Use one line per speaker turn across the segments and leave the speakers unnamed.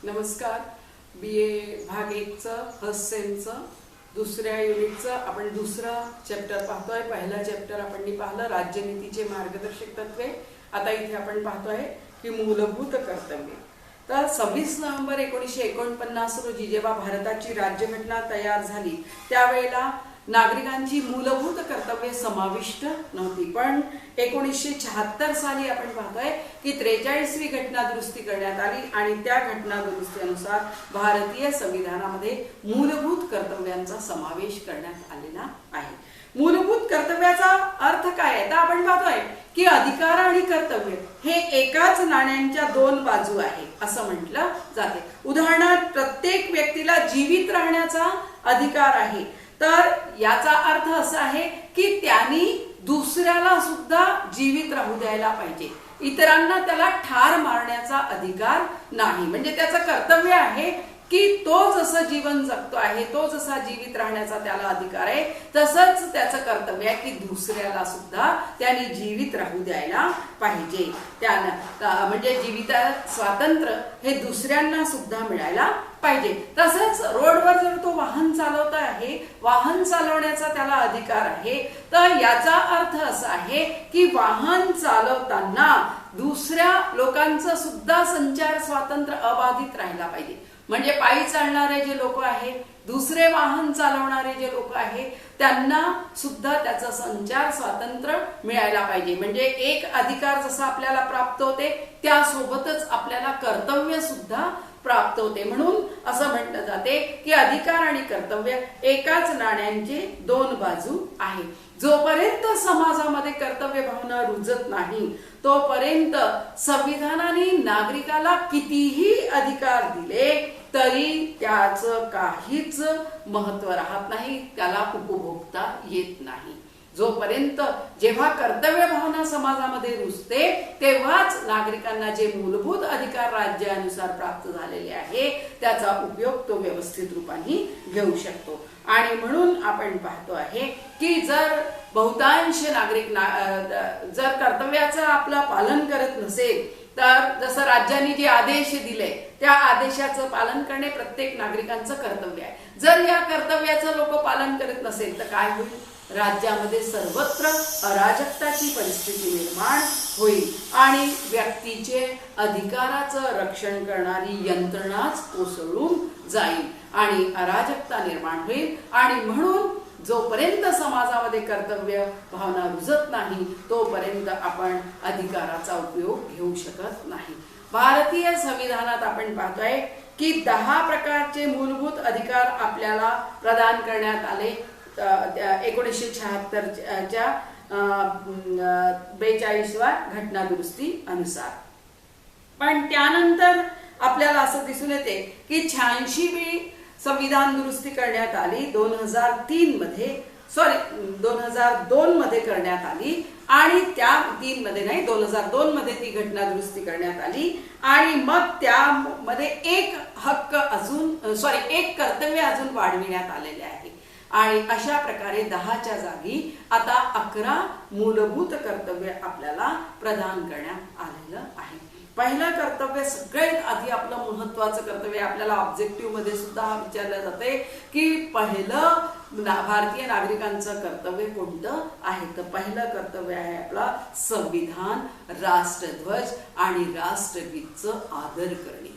नमस्कार. BA भाग 1चं first सेमचं दुसऱ्या युनिटचं आपण दुसरा चॅप्टर पाहतोय. पहिला चॅप्टर आपण पाहिलं राज्यनीतीचे मार्गदर्शक तत्वे. आता इथे आपण पाहतोय की मूलभूत कर्तव्ये. तर 26 नोव्हेंबर 1949 रोजी जेव्हा भारताची राज्यघटना तयार झाली त्यावेळेला नागरिकांची मूलभूत कर्तव्ये समाविष्ट नव्हती. पण 1976 साली आपण पाहतोय की 43वी घटना दुरुस्ती करण्यात आली आणि त्या घटना दुरुस्तीनुसार भारतीय संविधानामध्ये मूलभूत कर्तव्यांचा समावेश करण्यात आलेला आहे. मूलभूत कर्तव्याचा अर्थ काय आहे तर आपण पाहतोय की अधिकार आणि कर्तव्य हे एकाच नाण्याच्या दोन बाजू आहे असं म्हटलं जाते. उदाहरणार्थ प्रत्येक व्यक्तीला जीवित राहण्याचा अधिकार आहे, तर याचा अर्थ असा आहे की त्यांनी दुसऱ्याला सुद्धा जीवित राहू द्यायला पाहिजे. इतरांना त्याला ठार मारण्याचा अधिकार नाही. म्हणजे त्याचं कर्तव्य आहे की तो जसं जीवन जगतो आहे, तो जसा जीवित राहण्याचा त्याला अधिकार आहे, तसंच त्याचं कर्तव्य आहे की दुसऱ्याला सुद्धा त्यांनी जीवित राहू द्यायला पाहिजे. त्यानं म्हणजे जीवित स्वातंत्र्य हे दुसऱ्यांना सुद्धा मिळायला पाहिजे. तसंच रोडवर जर तो वाहन चालवत आहे, वाहन चालवण्याचा त्याला अधिकार आहे, तर याचा अर्थ असा आहे की वाहन चालवताना दुसऱ्या लोकांचं सुद्धा संचार स्वातंत्र्य अबाधित राहिला पाहिजे. म्हणजे पायी चालणारे जे लोक आहेत, दुसरे वाहन चालवणारे जे लोक आहेत, त्यांना सुद्धा त्याचं संचार स्वातंत्र्य मिळायला पाहिजे. म्हणजे एक अधिकार जसा आपल्याला प्राप्त होते त्यासोबतच आपल्याला कर्तव्य सुद्धा प्राप्त होते. म्हणून असं म्हटलं जाते की अधिकार आणि कर्तव्य एकाच नाण्याचे दोन बाजू आहे. जोपर्यंत समाजामध्ये कर्तव्य भावना रुजत नाही तोपर्यंत संविधानाने नागरिकाला कितीही अधिकार दिले तरी त्याचं काहीच महत्व राहत नाही, त्याला उपभोगता येत नाही. जोपर्यंत जेव्हा कर्तव्य भावना समाजामध्ये रुजते तेव्हाच नागरिकांना जे मूलभूत अधिकार राज्यानुसार प्राप्त झालेले आहे त्याचा उपयोग तो व्यवस्थित रूपाने घेऊ शकतो. आणि म्हणून आपण पाहतो आहे की जर बहुतांश नागरिक जर कर्तव्याचं आपलं पालन करत नसेल तर जसं राज्यांनी जे आदेश दिले त्या आदेशाचं पालन करणे प्रत्येक नागरिकांचं कर्तव्य आहे. जर या कर्तव्याचं लोक पालन करत नसेल तर काय होईल? राज्यामध्ये सर्वत्र अराजकताची परिस्थिती निर्माण होईल आणि व्यक्तीचे अधिकाराचं रक्षण करणारी यंत्रणाच कोसळून जाईल आणि अराजकता निर्माण होईल. आणि म्हणून जोपर्यंत समाजामध्ये कर्तव्य भावना रुजत नाही तोपर्यंत आपण अधिकाराचा उपयोग घेऊ शकत नाही. भारतीय संविधानात आपण पाहतोय की 10 प्रकारचे मूलभूत अधिकार आपल्याला प्रदान करण्यात आले 1976च्या 42व्या घटना दुरुस्ती अनुसार. पण त्यानंतर आपल्याला असं दिसून येते की 86वी संविधान दुरुस्ती करण्यात आली 2002 मध्ये करण्यात आली आणि त्या 3 मध्ये नाही 2002 मध्ये ती घटना दुरुस्ती करण्यात आली आणि मग त्यामध्ये एक कर्तव्य अजून वाढविण्यात आलेले आहे. आणि अशा प्रकारे 10च्या जागी आता 11 मूलभूत कर्तव्य आपल्याला प्रदान करण्यात आलेलं आहे. पहिलं कर्तव्य सगळ्यात आधी आपलं महत्वाचं कर्तव्य आपल्याला ऑब्जेक्टिव्ह मध्ये सुद्धा विचारलं जाते की पहिलं भारतीय नागरिकांचं कर्तव्य कोणतं आहे. तर पहिलं कर्तव्य आहे आपला संविधान, राष्ट्रध्वज आणि राष्ट्रगीतचं आदर करणे.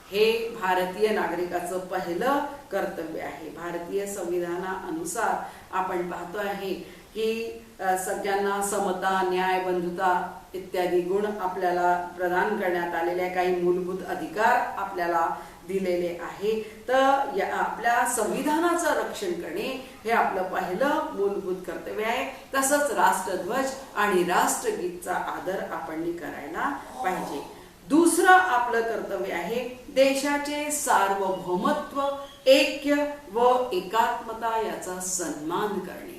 हे भारतीय नागरिकाचं पहिलं कर्तव्य आहे. भारतीय संविधानानुसार आपण पाहतो आहे की सगळ्यांना समता, न्याय, बंधुता इत्यादी गुण आपल्याला प्रदान करण्यात आलेले काही मूलभूत अधिकार आपल्याला दिलेले आहे. तर आपल्या संविधानाचं रक्षण करणे हे आपलं पहिलं मूलभूत कर्तव्य आहे. तसंच राष्ट्रध्वज आणि राष्ट्रगीतचा आदर आपण करायला पाहिजे. दुसरं आपलं कर्तव्य आहे देशाचे सार्वभौमत्व, ऐक्य व एकात्मता याचा सन्मान करणे.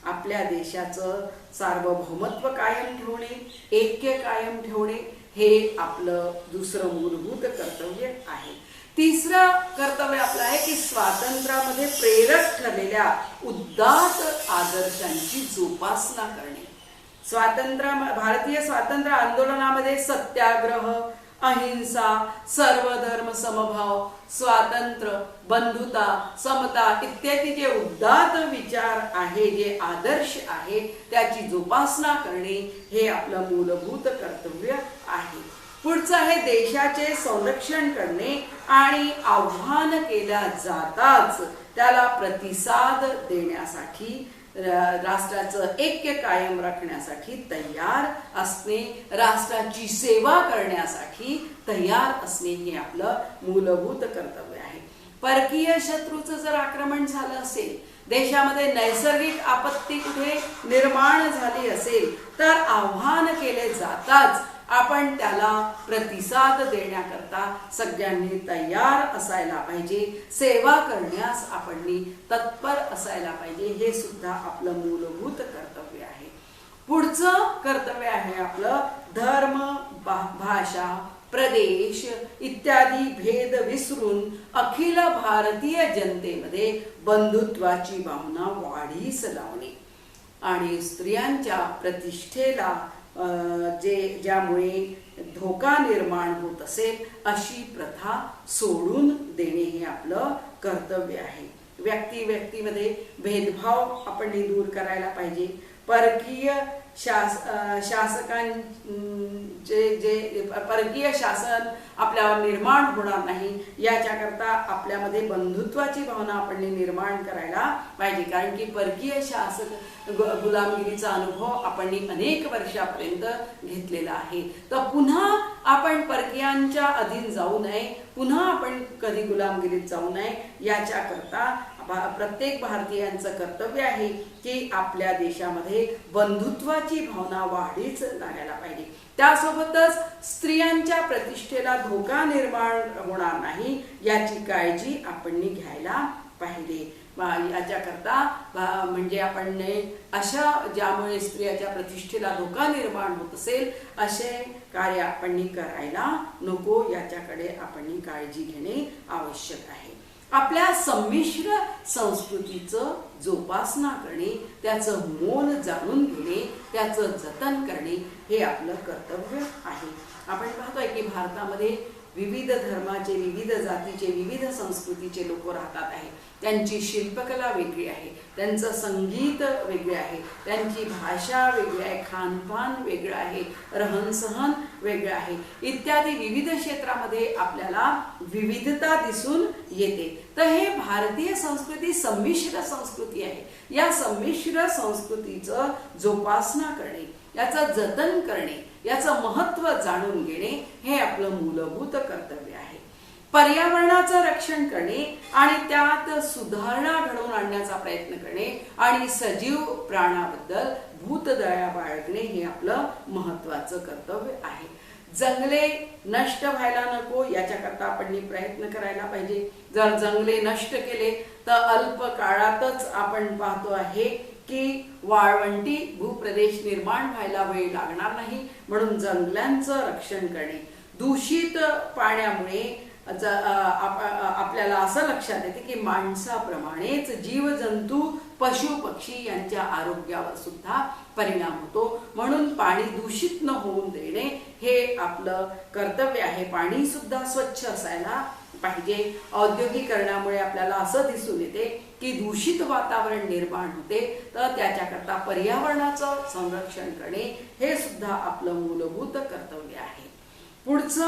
आपल्या देशाचं सार्वभौमत्व कायम ठेवणे, ऐक्य कायम ठेवणे हे आपलं दुसरं मूलभूत कर्तव्य आहे. तिसरं कर्तव्य आपलं आहे की स्वातंत्र्यामध्ये प्रेरक ठरलेल्या उदात्त आदर्शांची जोपासना करणे. भारतीय स्वातंत्र्य आंदोलनामध्ये सत्याग्रह अहिंसा, सर्वधर्म समभाव, स्वातंत्र्य, बंधुता, समता इत्यादी जे उदात्त विचार आहे, जे आदर्श आहे, त्याची जोपासना करणे हे आपलं मूलभूत कर्तव्य आहे. पुढचं आहे देशाचे संरक्षण करणे आणि आव्हान केल्या जाताच त्याला प्रतिसाद देण्यासाठी, राष्ट्राचं ऐक्य कायम राखण्यासाठी तयार असणे, राष्ट्राची सेवा करण्यासाठी तयार असणे हे आपलं मूलभूत कर्तव्य आहे. परकीय शत्रूचं जर आक्रमण झालं असेल, देशामध्ये नैसर्गिक आपत्ती कुठे निर्माण झाली असेल, तर आव्हान केले जाताच आपण त्याला प्रतिसाद देण्याकरता सगळ्यांनी तयार असायला पाहिजे. सेवा करण्यास आपण तत्पर असायला पाहिजे. हे सुद्धा आपलं मूलभूत कर्तव्य आहे. पुढचं कर्तव्य आहे आपलं धर्म, भाषा, प्रदेश इत्यादी भेद विसरून अखिल भारतीय जनतेमध्ये बंधुत्वाची भावना वाढीस लावणे आणि स्त्रियांच्या प्रतिष्ठेला ज्यामुळे धोका निर्माण होत असेल अशी प्रथा सोडून देणे हे आपलं कर्तव्य आहे. व्यक्तीमध्ये भेदभाव आपण दूर करायला पाहिजे. परकीय परकीय शासन आपल्यावर निर्माण होणार नाही याच्याकरता आपल्यामध्ये बंधुत्वाची भावना आपण निर्माण करायला पाहिजे. कारण की परकीय शासक गुलामगिरीचा अनुभव आपण अनेक वर्षापर्यंत घेतलेला आहे. तर पुन्हा आपण परकीयांच्या अधीन जाऊ नये, पुन्हा आपण कधी गुलामगिरीत जाऊ नये याच्याकरता प्रत्येक भारतीयांचं कर्तव्य आहे की आपल्या देशामध्ये बंधुत्वाची भावना वाढीच लागायला पाहिजे. त्यासोबतच स्त्रियांच्या प्रतिष्ठेला धोका निर्माण होणार नाही याची काळजी आपण घ्यायला पाहिजे. याच्याकरता म्हणजे आपण अशा ज्यामुळे स्त्रियांच्या प्रतिष्ठेला धोका निर्माण होत असेल असे कार्य आपण करायला नको, याच्याकडे आपण काळजी घेणे आवश्यक आहे. आपल्या संमिश्र संस्कृतीचं जोपासना करणे, त्याचं मोल जाणून घेणे, त्याचं जतन करणे हे आपलं कर्तव्य आहे. आपण पाहतोय की भारतामध्ये विविध धर्माचे, विविध जातीचे, विविध संस्कृतीचे लोक राहतात आहे. त्यांची शिल्पकला वेगळी आहे, त्यांचं संगीत वेगळे आहे, त्यांची भाषा वेगळी आहे, खानपान वेगळं आहे, रहनसहन वेगळं आहे, इत्यादी विविध क्षेत्रामध्ये आपल्याला विविधता दिसून येते. तर हे भारतीय संस्कृती संमिश्र संस्कृती आहे. या संमिश्र संस्कृतीचं जोपासना करणे, याचं जतन करणे, याचं महत्त्व जाणून घेणे हे आपलं मूलभूत कर्तव्य आहे. पर्यावरणाचं रक्षण करणे आणि त्यात सुधारणा घडवून आणण्याचा प्रयत्न करणे आणि सजीव प्राण्याबद्दल भूतदया बाळगणे हे आपलं महत्त्वाचं कर्तव्य आहे. जंगले नष्ट व्हायला नको याच्याकरता आपण प्रयत्न करायला पाहिजे. जर जंगले नष्ट केले तर अल्प काळातच आपण पाहतो आहे की वाळवंटी भूप्रदेश निर्माण व्हायला वेळ लागणार नाही. म्हणून जंगलांचं रक्षण करणे, दूषित पाण्यामुळे आपल्याला असं लक्षात येते की माणसाप्रमाणेच जीवजंतू, पशु पक्षी यांच्या आरोग्यावर सुद्धा परिणाम होतो. म्हणून पाणी दूषित न होऊन देणे हे आपलं कर्तव्य आहे. पाणी सुद्धा स्वच्छ असायला पाहिजे. औद्योगिकरणामुळे आपल्याला असं दिसून येते की दूषित वातावरण निर्माण होते, तर त्याच्याकरता पर्यावरणाचं संरक्षण करणे हे सुद्धा आपलं मूलभूत कर्तव्य आहे. पुढचं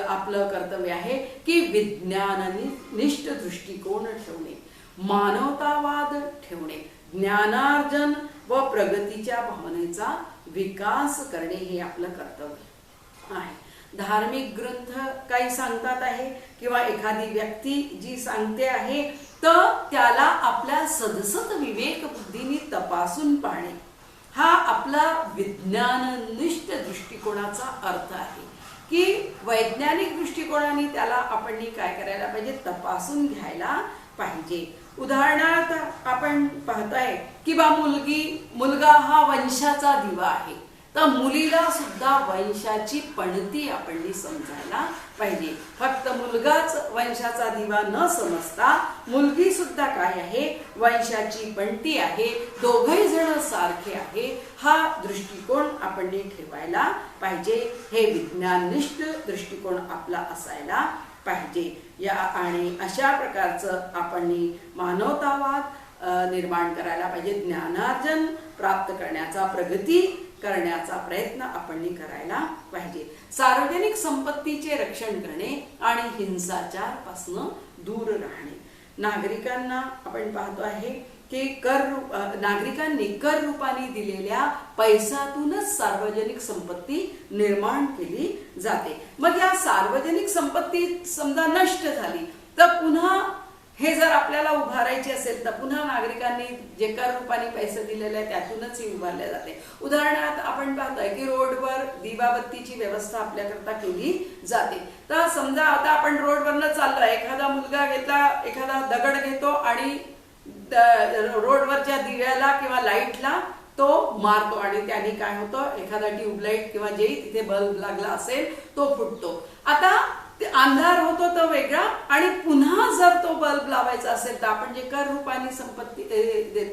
आपलं कर्तव्य आहे की विज्ञाननिष्ठ दृष्टिकोन ठेवणे, मानवतावाद ठेवणे, ज्ञानार्जन व प्रगतीच्या भावनेचा विकास करणे हे आपलं कर्तव्य आहे. धार्मिक ग्रंथ काही सांगतात आहे किंवा एखादी व्यक्ती जी सांगते आहे तर त्याला आपल्या सदसद विवेक बुद्धीने तपासून पाहणे हा आपला विज्ञाननिष्ठ दृष्टिकोनाचा अर्थ आहे. की वैज्ञानिक दृष्टिकोनाने त्याला आपण काय करायला पाहिजे, तपासून घ्यायला पाहिजे. उदाहरणार्थ आपण पाहताय की मुलगा हा वंशाचा दिवा आहे, तर मुलीला सुद्धा वंशाची पणती आपण समजायला पाहिजे. फक्त मुलगाच वंशाचा दिवा न समजता मुलगी सुद्धा काय आहे, वंशाची पणती आहे. दोघही जण सारखे आहे हा दृष्टिकोन आपण ठेवायला पाहिजे. हे विज्ञाननिष्ठ दृष्टिकोन आपला असायला पाहिजे. या आणि अशा प्रकारचं आपण मानवतावाद निर्माण करायला पाहिजे. ज्ञानार्जन प्राप्त करण्याचा, प्रगती करण्याचा प्रयत्न आपण करायला पाहिजे. सार्वजनिक संपत्तीचे रक्षण करणे आणि हिंसाचार पासून दूर राहणे. नागरिकांना आपण पाहतो आहे की नागरिकांनी कर रूपाने दिलेल्या पैशातूनच सार्वजनिक संपत्ती निर्माण केली जाते. मग या सार्वजनिक संपत्ती समजा नष्ट झाली तर पुन्हा हे जर आपल्याला उभारायचे असेल तर पुन्हा नागरिकांनी जे कर रूपाने पैसे दिलेले आहे त्यातूनच ही उभारले जाते. उदाहरणार्थ आपण पाहतोय की रोडवर दिवाबत्तीची व्यवस्था आपल्याकरता केली जाते. तर समजा आता आपण रोडवरनं चाललोय, एखादा मुलगा एखादा दगड घेतो आणि रोडवरच्या दिव्याला किंवा लाईटला तो मारतो आणि त्याने काय होतं, एखादा ट्यूबलाईट किंवा जे तिथे बल्ब लागला असेल तो फुटतो. आता अंधार होतो तो वेगळा आणि पुन्हा जर तो बल्ब लावायचा असेल तर आपण जे कर रूपाने संपत्ती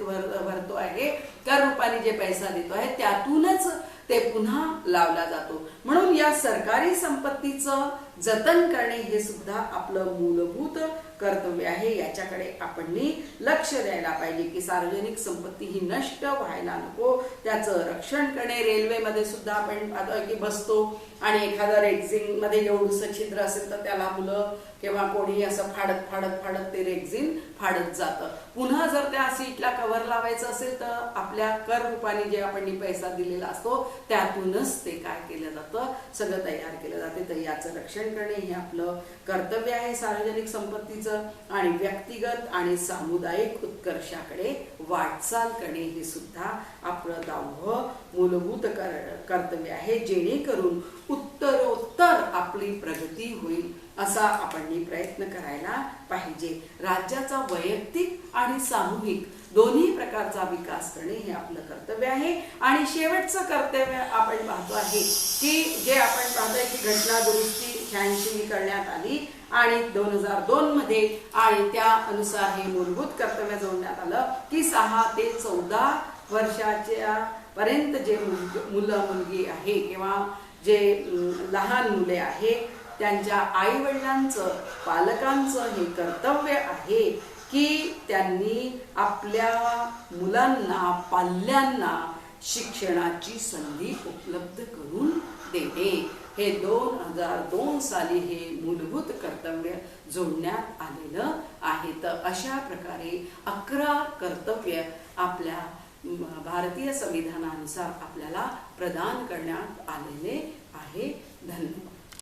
भरतो आहे, कर रूपाने जे पैसा देतो आहे त्यातूनच ते पुन्हा लावला जातो. म्हणून या सरकारी संपत्तीचं जतन करणे हे सुद्धा आपलं मूलभूत कर्तव्य आहे. याच्याकडे आपण लक्ष द्यायला पाहिजे की सार्वजनिक संपत्ती ही नष्ट व्हायला नको, त्याचं रक्षण करणे. रेल्वेमध्ये सुद्धा आपण पाहतोय की बसतो आणि एखादा रेक्झिन मध्ये एवढंसं छिद्र असेल तर त्याला मुलं किंवा कोणी असं फाडत फाडत फाडत ते रेक्झिन फाडत जातं. पुन्हा जर त्या सीटला कव्हर लावायचं असेल तर आपल्या कर रूपाने जे आपण पैसा दिलेला असतो त्यातूनच ते काय केलं जातं, सगळं तयार केलं जाते. तर याचं रक्षण करणे हे आपलं कर्तव्य आहे सार्वजनिक संपत्तीचं. आणि व्यक्तिगत आणि सामुदायिक उत्कर्षाकडे वाटचाल करणे हे सुद्धा आपलं 10वं मूलभूत कर्तव्य आहे. जेणेकरून उत्तरोत्तर आपली प्रगती होईल असा आपण प्रयत्न करायला पाहिजे. राज्याचा वैयक्तिक आणि सामूहिक दोन्ही प्रकारचा विकास करणे हे आपलं कर्तव्य आहे. आणि शेवटचं कर्तव्य आपण पाहतो आहे की जे आपण पाहतोय की घटना दुरुस्ती 86 करण्यात आली आणि 2002 मध्ये आणि त्यानुसार हे मूलभूत कर्तव्य जोडण्यात आलं की 6 ते 14 वर्षाच्या पर्यंत जे मुलं मुलगी आहे किंवा जे लहान मुले आहे त्यांच्या आई वडिलांचं, पालकांचं हे कर्तव्य आहे की त्यांनी आपल्या मुलांना, पाल्यांना शिक्षणाची संधी उपलब्ध करून देणे. हे 2002 साली हे मूलभूत कर्तव्य जोडण्यात आलेलं आहे. तर अशा प्रकारे 11 कर्तव्य आपल्या भारतीय संविधानानुसार आपल्याला प्रदान करण्यात आलेले आहे. धन्यवाद.